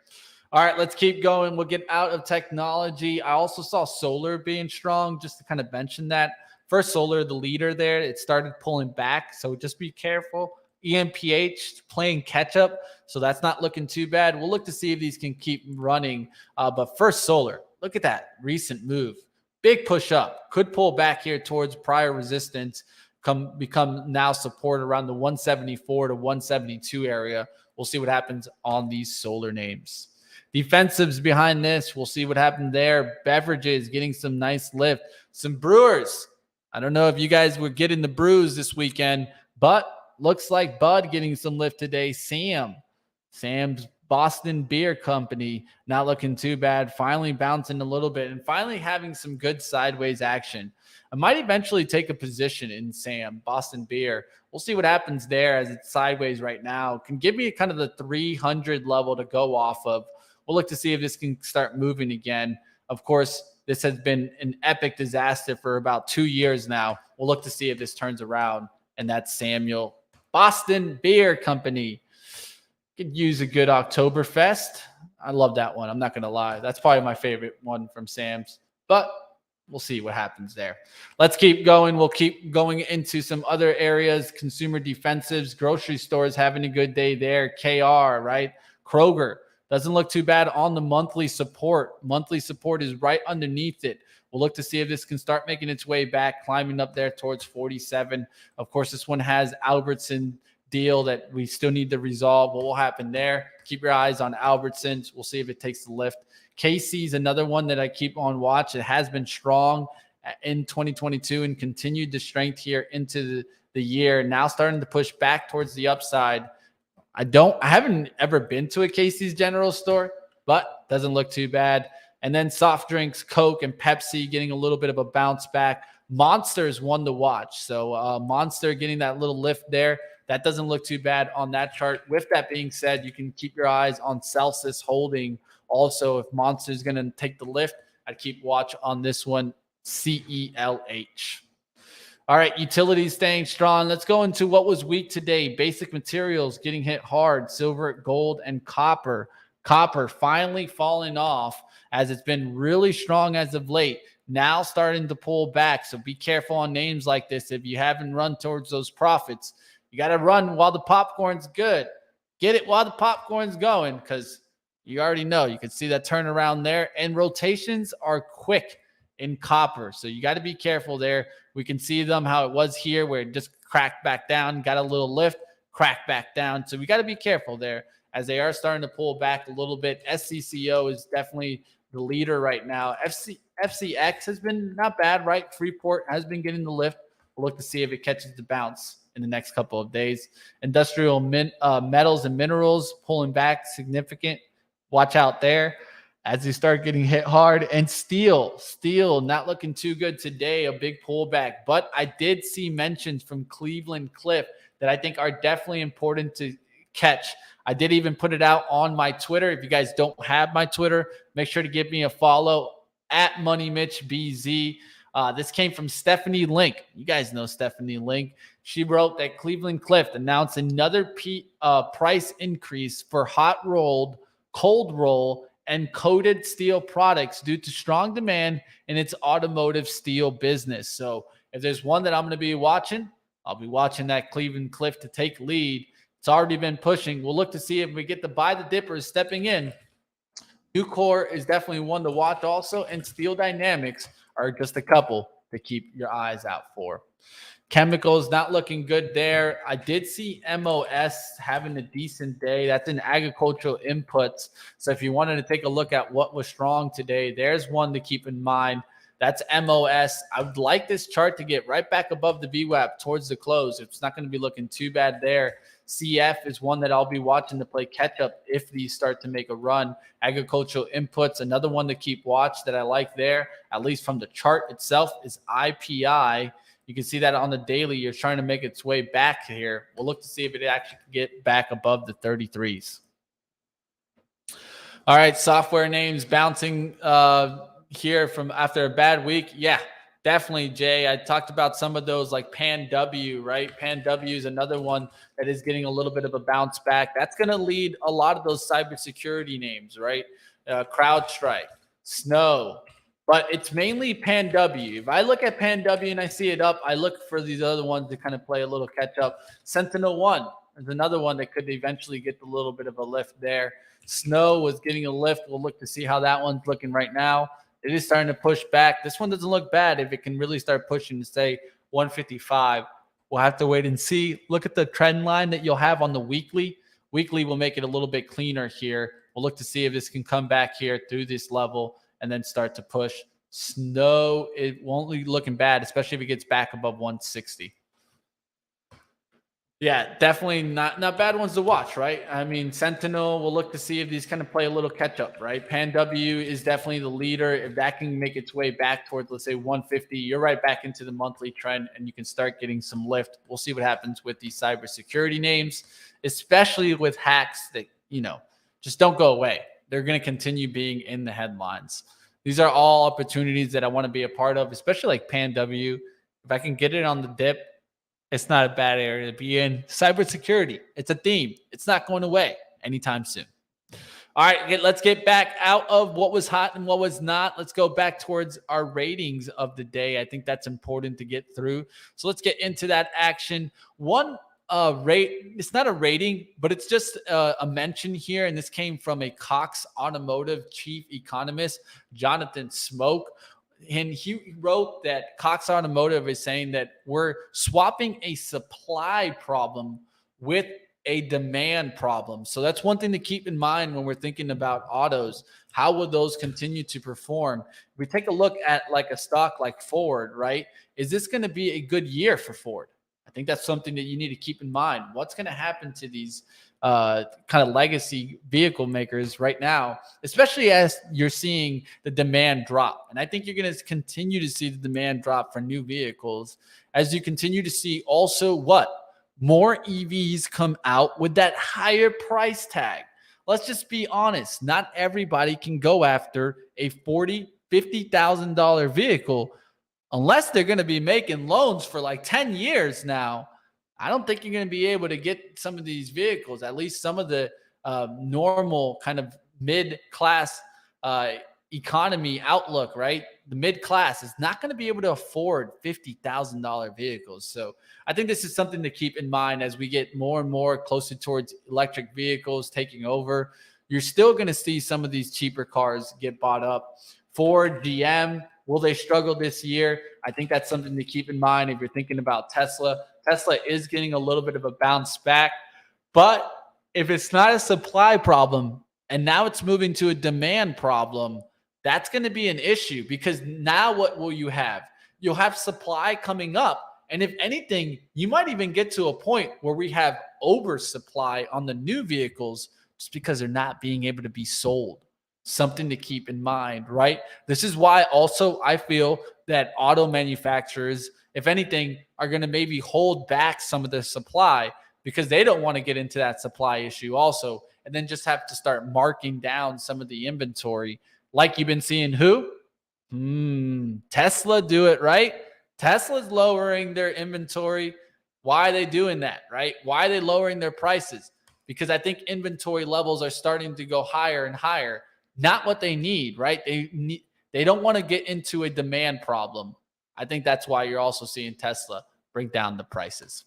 Speaker 1: All right, let's keep going. We'll get out of technology. I also saw solar being strong, just to kind of mention that. First Solar, the leader there, it started pulling back, so just be careful. EMPH playing catch up, so that's not looking too bad. We'll look to see if these can keep running. But First Solar, look at that recent move. Big push up. Could pull back here towards prior resistance, become now support around the 174 to 172 area. We'll see what happens on these solar names. Defensives behind this, we'll see what happened there. Beverages getting some nice lift. Some brewers. I don't know if you guys were getting the brews this weekend, but looks like Bud getting some lift today. Sam's Boston Beer Company, not looking too bad. Finally bouncing a little bit and finally having some good sideways action. I might eventually take a position in Sam, Boston Beer. We'll see what happens there as it's sideways right now. Can give me kind of the 300 level to go off of. We'll look to see if this can start moving again. Of course, this has been an epic disaster for about 2 years now. We'll look to see if this turns around. And that's Samuel, Boston Beer Company. Could use a good Oktoberfest. I love that one. I'm not going to lie. That's probably my favorite one from Sam's. But we'll see what happens there. Let's keep going. We'll keep going into some other areas. Consumer defensives, grocery stores having a good day there. KR, right? Kroger. Doesn't look too bad on the monthly support. Monthly support is right underneath it. We'll look to see if this can start making its way back, climbing up there towards 47. Of course, this one has Albertson deal that we still need to resolve. What will happen there? Keep your eyes on Albertsons. We'll see if it takes the lift. Casey's another one that I keep on watch. It has been strong in 2022 and continued the strength here into the year. Now starting to push back towards the upside. I haven't ever been to a Casey's General Store, but doesn't look too bad. And then soft drinks, Coke and Pepsi getting a little bit of a bounce back. Monster is one to watch. So Monster getting that little lift there. That doesn't look too bad on that chart. With that being said, you can keep your eyes on Celsius Holding. Also, if Monster is going to take the lift, I'd keep watch on this one, CELH. All right, utilities staying strong. Let's go into what was weak today. Basic materials getting hit hard. Silver, gold, and copper. Copper finally falling off as it's been really strong as of late. Now starting to pull back. So be careful on names like this. If you haven't run towards those profits, you got to run while the popcorn's good. Get it while the popcorn's going, because you already know. You can see that turnaround there. And rotations are quick in copper. So you got to be careful there. We can see them how it was here where it just cracked back down, got a little lift, cracked back down. So we got to be careful there as they are starting to pull back a little bit. SCCO is definitely the leader right now. FCX has been not bad, right? Freeport has been getting the lift. We'll look to see if it catches the bounce in the next couple of days. Industrial metals and minerals pulling back significant. Watch out there as you start getting hit hard. And steel not looking too good today, a big pullback. But I did see mentions from Cleveland Cliff that I think are definitely important to catch. I did even put it out on my Twitter. If you guys don't have my Twitter, make sure to give me a follow at Money Mitch BZ. This came from Stephanie Link. You guys know Stephanie Link. She wrote that Cleveland Cliff announced another price increase for hot rolled, cold roll, and coated steel products due to strong demand in its automotive steel business. So if there's one that I'm going to be watching, I'll be watching that Cleveland Cliff to take lead. It's already been pushing. We'll look to see if we get the buy the dippers stepping in. Nucor is definitely one to watch also, and Steel Dynamics are just a couple to keep your eyes out for. Chemicals not looking good there. I did see MOS having a decent day. That's in agricultural inputs. So if you wanted to take a look at what was strong today, there's one to keep in mind. That's MOS. I would like this chart to get right back above the VWAP towards the close. It's not going to be looking too bad there. CF is one that I'll be watching to play catch up if these start to make a run. Agricultural inputs, another one to keep watch that I like there, at least from the chart itself, is IPI. You can see that on the daily. You're trying to make its way back here. We'll look to see if it actually can get back above the 33s. All right, software names bouncing here from after a bad week. Yeah, definitely, Jay. I talked about some of those like Pan W, right? Pan W is another one that is getting a little bit of a bounce back. That's going to lead a lot of those cybersecurity names, right? CrowdStrike, Snow. But it's mainly Pan W. If I look at Pan W and I see it up, I look for these other ones to kind of play a little catch up. Sentinel One is another one that could eventually get a little bit of a lift there. Snow was getting a lift. We'll look to see how that one's looking right now. It is starting to push back. This one doesn't look bad if it can really start pushing to say 155. We'll have to wait and see. Look at the trend line that you'll have on the weekly. Weekly will make it a little bit cleaner here. We'll look to see if this can come back here through this level and then start to push. Snow, it won't be looking bad, especially if it gets back above 160. Yeah, definitely not bad ones to watch, right? I mean, Sentinel, we'll look to see if these kind of play a little catch up, right? Pan W is definitely the leader. If that can make its way back towards, let's say, 150, you're right back into the monthly trend and you can start getting some lift. We'll see what happens with these cybersecurity names, especially with hacks that, just don't go away. They're going to continue being in the headlines. These are all opportunities that I want to be a part of, especially like Pan W. If I can get it on the dip, it's not a bad area to be in. Cybersecurity, it's a theme. It's not going away anytime soon. All right, let's get back out of what was hot and what was not. Let's go back towards our ratings of the day. I think that's important to get through. So let's get into that action. One it's not a rating, but it's just a mention here. And this came from a Cox Automotive chief economist, Jonathan Smoke. And he wrote that Cox Automotive is saying that we're swapping a supply problem with a demand problem. So that's one thing to keep in mind when we're thinking about autos. How will those continue to perform? If we take a look at like a stock like Ford, right? Is this going to be a good year for Ford? I think that's something that you need to keep in mind. What's going to happen to these kind of legacy vehicle makers right now, especially as you're seeing the demand drop. And I think you're going to continue to see the demand drop for new vehicles as you continue to see also more EVs come out with that higher price tag. Let's just be honest. Not everybody can go after a $40,000, $50,000 vehicle unless they're going to be making loans for like 10 years now. I don't think you're going to be able to get some of these vehicles, at least some of the normal kind of mid-class economy outlook, right? The mid-class is not going to be able to afford $50,000 vehicles. So I think this is something to keep in mind as we get more and more closer towards electric vehicles taking over. You're still going to see some of these cheaper cars get bought up. Ford, GM, will they struggle this year? I think that's something to keep in mind if you're thinking about Tesla. Tesla is getting a little bit of a bounce back. But if it's not a supply problem and now it's moving to a demand problem, that's going to be an issue because now what will you have? You'll have supply coming up And if anything, you might even get to a point where we have oversupply on the new vehicles just because they're not being able to be sold. Something to keep in mind, right? This is why also I feel that auto manufacturers, if anything, are going to maybe hold back some of the supply because they don't want to get into that supply issue also, and then just have to start marking down some of the inventory like you've been seeing who? Tesla do it, right? Tesla's lowering their inventory. Why are they doing that, right? Why are they lowering their prices? Because I think inventory levels are starting to go higher and higher. Not what they need, right? They don't want to get into a demand problem. I think that's why you're also seeing Tesla bring down the prices.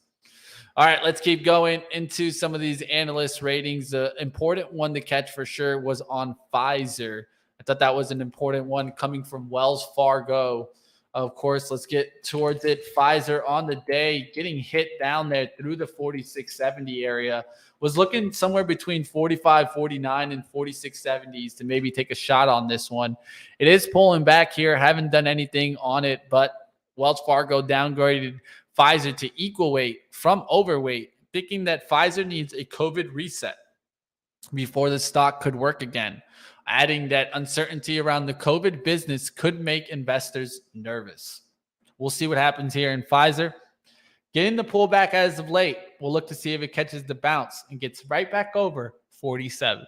Speaker 1: All right, let's keep going into some of these analyst ratings. The important one to catch for sure was on Pfizer. I thought that was an important one coming from Wells Fargo. Of course, let's get towards it. Pfizer on the day getting hit down there through the 46.70 area. Was looking somewhere between 45.49 and 46.70s to maybe take a shot on this one. It is pulling back here. Haven't done anything on it, but Wells Fargo downgraded Pfizer to equal weight from overweight, thinking that Pfizer needs a COVID reset before the stock could work again, adding that uncertainty around the COVID business could make investors nervous. We'll see what happens here in Pfizer. Getting the pullback as of late, we'll look to see if it catches the bounce and gets right back over 47.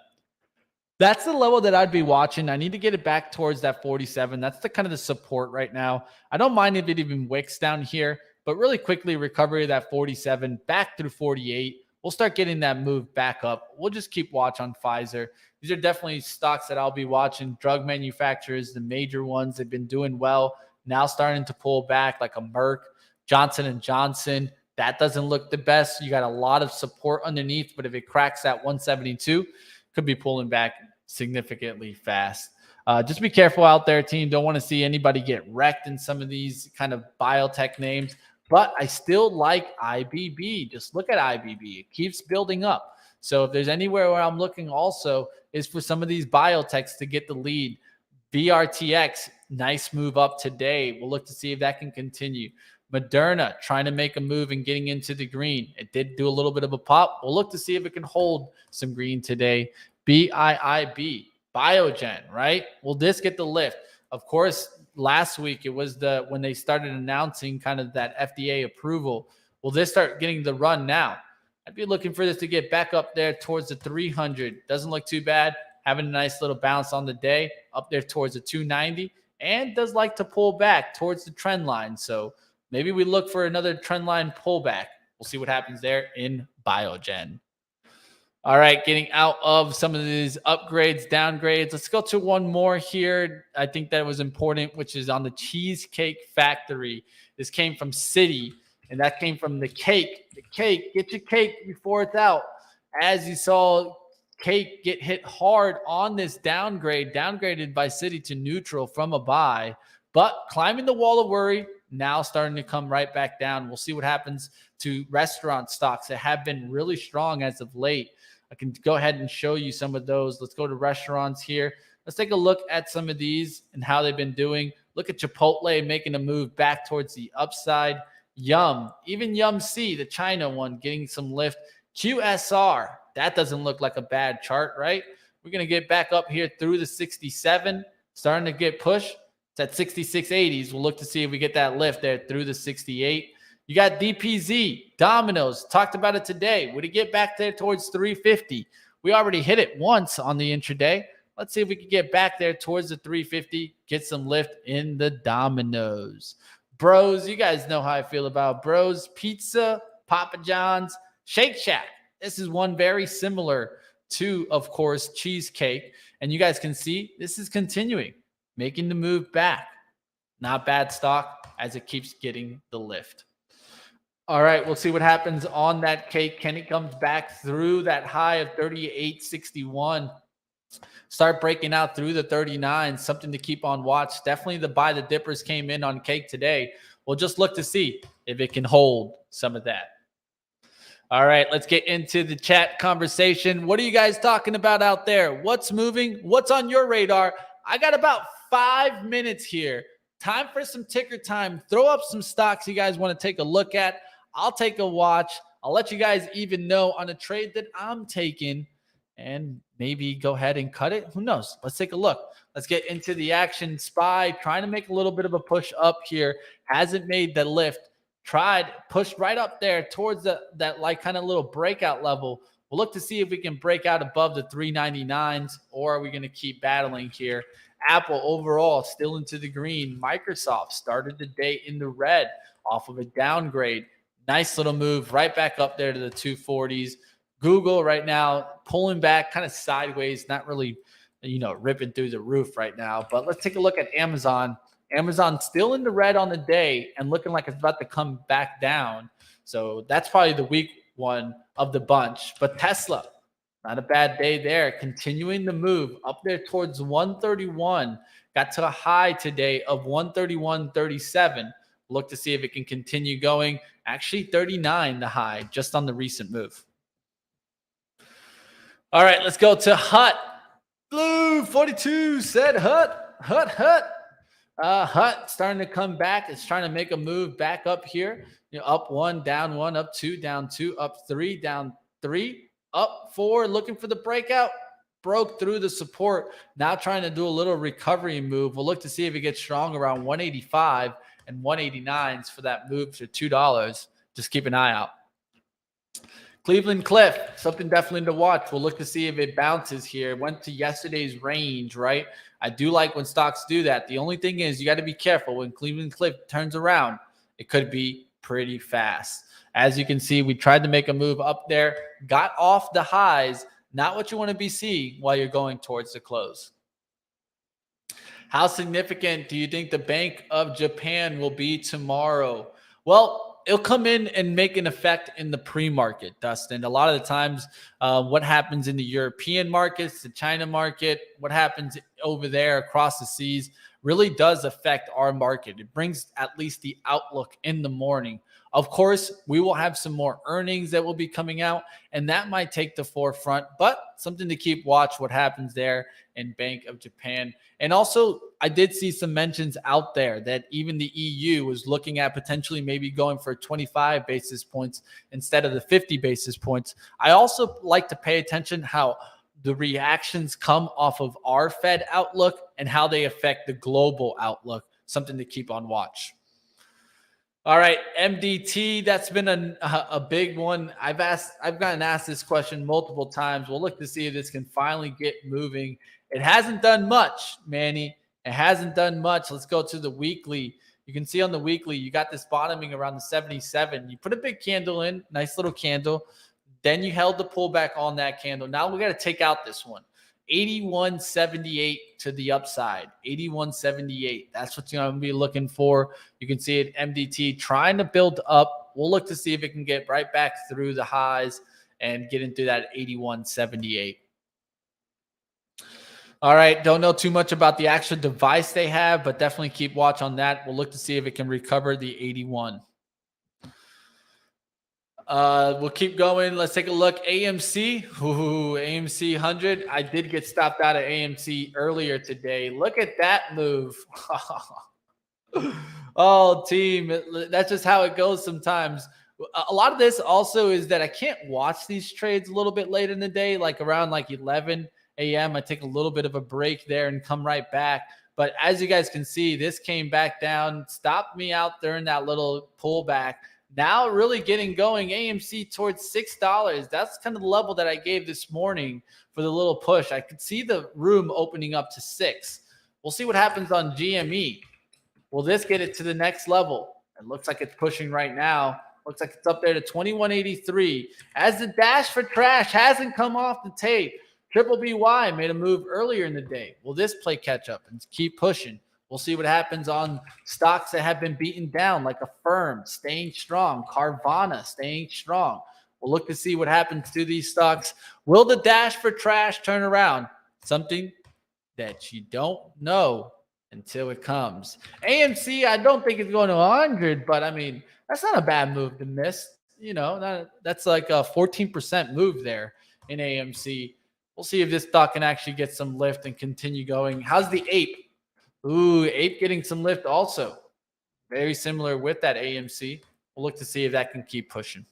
Speaker 1: That's the level that I'd be watching. I need to get it back towards that 47. That's the kind of the support right now. I don't mind if it even wicks down here, but really quickly recovery of that 47 back through 48. We'll start getting that move back up. We'll just keep watch on Pfizer. These are definitely stocks that I'll be watching. Drug manufacturers, the major ones, they've been doing well. Now starting to pull back like a Merck, Johnson & Johnson. That doesn't look the best. You got a lot of support underneath, but if it cracks that 172, could be pulling back significantly fast. Just be careful out there, team. Don't want to see anybody get wrecked in some of these kind of biotech names. But I still like IBB. Just look at IBB. It keeps building up. So if there's anywhere where I'm looking also is for some of these biotechs to get the lead. VRTX, nice move up today. We'll look to see if that can continue. Moderna trying to make a move and getting into the green. It did do a little bit of a pop. We'll look to see if it can hold some green today. BIIB, Biogen, right? Will this get the lift? Of course, last week it was when they started announcing kind of that FDA approval. Will this start getting the run now? I'd be looking for this to get back up there towards the 300. Doesn't look too bad. Having a nice little bounce on the day up there towards the 290 and does like to pull back towards the trend line. So maybe we look for another trend line pullback. We'll see what happens there in Biogen. All right, getting out of some of these upgrades, downgrades. Let's go to one more here. I think that was important, which is on the Cheesecake Factory. This came from Citi, and that came from the cake. The cake, get your cake before it's out. As you saw, cake get hit hard on this downgrade, downgraded by Citi to neutral from a buy, but climbing the wall of worry, now starting to come right back down. We'll see what happens to restaurant stocks that have been really strong as of late. I can go ahead and show you some of those. Let's go to restaurants here. Let's take a look at some of these and how they've been doing. Look at Chipotle making a move back towards the upside. Yum, even Yum C, the China one, getting some lift. QSR, that doesn't look like a bad chart, right? We're going to get back up here through the 67, starting to get pushed. It's at 66.80s. We'll look to see if we get that lift there through the 68. You got DPZ, Domino's, talked about it today. Would it get back there towards 350? We already hit it once on the intraday. Let's see if we can get back there towards the 350, get some lift in the Domino's. Bros, you guys know how I feel about Bros Pizza, Papa John's, Shake Shack. This is one very similar to, of course, Cheesecake. And you guys can see this is continuing, making the move back. Not bad stock as it keeps getting the lift. All right, we'll see what happens on that cake. Kenny comes back through that high of 38.61. Start breaking out through the 39. Something to keep on watch. Definitely the buy the dippers came in on cake today. We'll just look to see if it can hold some of that. All right, let's get into the chat conversation. What are you guys talking about out there? What's moving? What's on your radar? I got about 5 minutes here time for some ticker time. Throw up some stocks you guys want to take a look at. I'll take a watch. I'll let you guys even know on a trade that I'm taking and maybe go ahead and cut it. Who knows? Let's take a look. Let's get into the action. SPY trying to make a little bit of a push up here. Hasn't made the lift. Pushed right up there towards that like kind of little breakout level. We'll look to see if we can break out above the 399s, or are we going to keep battling here? Apple overall still into the green. Microsoft started the day in the red off of a downgrade. Nice little move right back up there to the 240s. Google right now pulling back kind of sideways, not really, ripping through the roof right now. But let's take a look at Amazon. Amazon still in the red on the day and looking like it's about to come back down. So that's probably the weak one of the bunch. But Tesla, not a bad day there. Continuing the move up there towards 131. Got to a high today of 131.37. Look to see if it can continue going. Actually, 39 the high just on the recent move. All right, let's go to Hut. Blue 42 said Hut. Hut starting to come back. It's trying to make a move back up here. Up 1, down 1, up 2, down 2, up 3, down 3, up 4. Looking for the breakout. Broke through the support. Now trying to do a little recovery move. We'll look to see if it gets strong around 185 and 189s for that move to $2. Just keep an eye out. Cleveland Cliff, something definitely to watch. We'll look to see if it bounces here. It went to yesterday's range, right? I do like when stocks do that. The only thing is you got to be careful. When Cleveland Cliff turns around, it could be pretty fast. As you can see, we tried to make a move up there, got off the highs. Not what you want to be seeing while you're going towards the close. How significant do you think the Bank of Japan will be tomorrow? Well, it'll come in and make an effect in the pre-market, Dustin. A lot of the times, what happens in the European markets, the China market, what happens over there across the seas really does affect our market. It brings at least the outlook in the morning. Of course, we will have some more earnings that will be coming out, and that might take the forefront, but something to keep watch what happens there in Bank of Japan. And also, I did see some mentions out there that even the EU was looking at potentially maybe going for 25 basis points instead of the 50 basis points. I also like to pay attention how the reactions come off of our Fed outlook and how they affect the global outlook. Something to keep on watch. All right, MDT, that's been a big one. I've gotten asked this question multiple times. We'll look to see if this can finally get moving. It hasn't done much, Manny. It hasn't done much. Let's go to the weekly. You can see on the weekly, you got this bottoming around the 77. You put a big candle in, nice little candle. Then you held the pullback on that candle. Now we got to take out this one. 81.78 to the upside. 81.78. That's what you're going to be looking for. You can see it, MDT trying to build up. We'll look to see if it can get right back through the highs and get into that 81.78. All right. Don't know too much about the actual device they have, but definitely keep watch on that. We'll look to see if it can recover the 81. We'll keep going. Let's take a look. AMC. Ooh, AMC 100. I did get stopped out of AMC earlier today. Look at that move. Oh, team. That's just how it goes sometimes. A lot of this also is that I can't watch these trades a little bit late in the day, like around like 11 a.m. I take a little bit of a break there and come right back. But as you guys can see, this came back down, stopped me out during that little pullback. Now really getting going, AMC towards $6. That's kind of the level that I gave this morning for the little push. I could see the room opening up to $6. We'll see what happens on GME. Will this get it to the next level? It looks like it's pushing right now. Looks like it's up there to 21.83. As the dash for trash hasn't come off the tape, Triple BY made a move earlier in the day. Will this play catch up and keep pushing? We'll see what happens on stocks that have been beaten down, like Affirm staying strong, Carvana staying strong. We'll look to see what happens to these stocks. Will the dash for trash turn around? Something that you don't know until it comes. AMC, I don't think it's going to 100, but I mean, that's not a bad move to miss. That's like a 14% move there in AMC. We'll see if this stock can actually get some lift and continue going. How's the ape? Ooh, Ape getting some lift also. Very similar with that AMC. We'll look to see if that can keep pushing.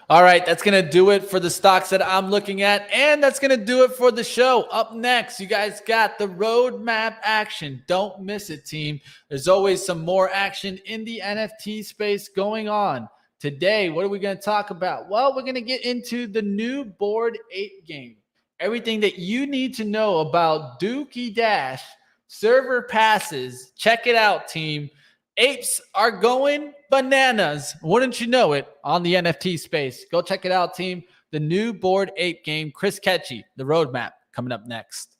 Speaker 1: All right, that's going to do it for the stocks that I'm looking at, and that's going to do it for the show. Up next, you guys got the roadmap action. Don't miss it, team. There's always some more action in the NFT space going on. Today, what are we going to talk about? Well, we're going to get into the new Bored Ape game. Everything that you need to know about Dookie Dash server passes. Check it out, team. Apes are going bananas. Wouldn't you know it, on the NFT space? Go check it out, team. The new Bored Ape game. Chris Ketchy, the roadmap, coming up next.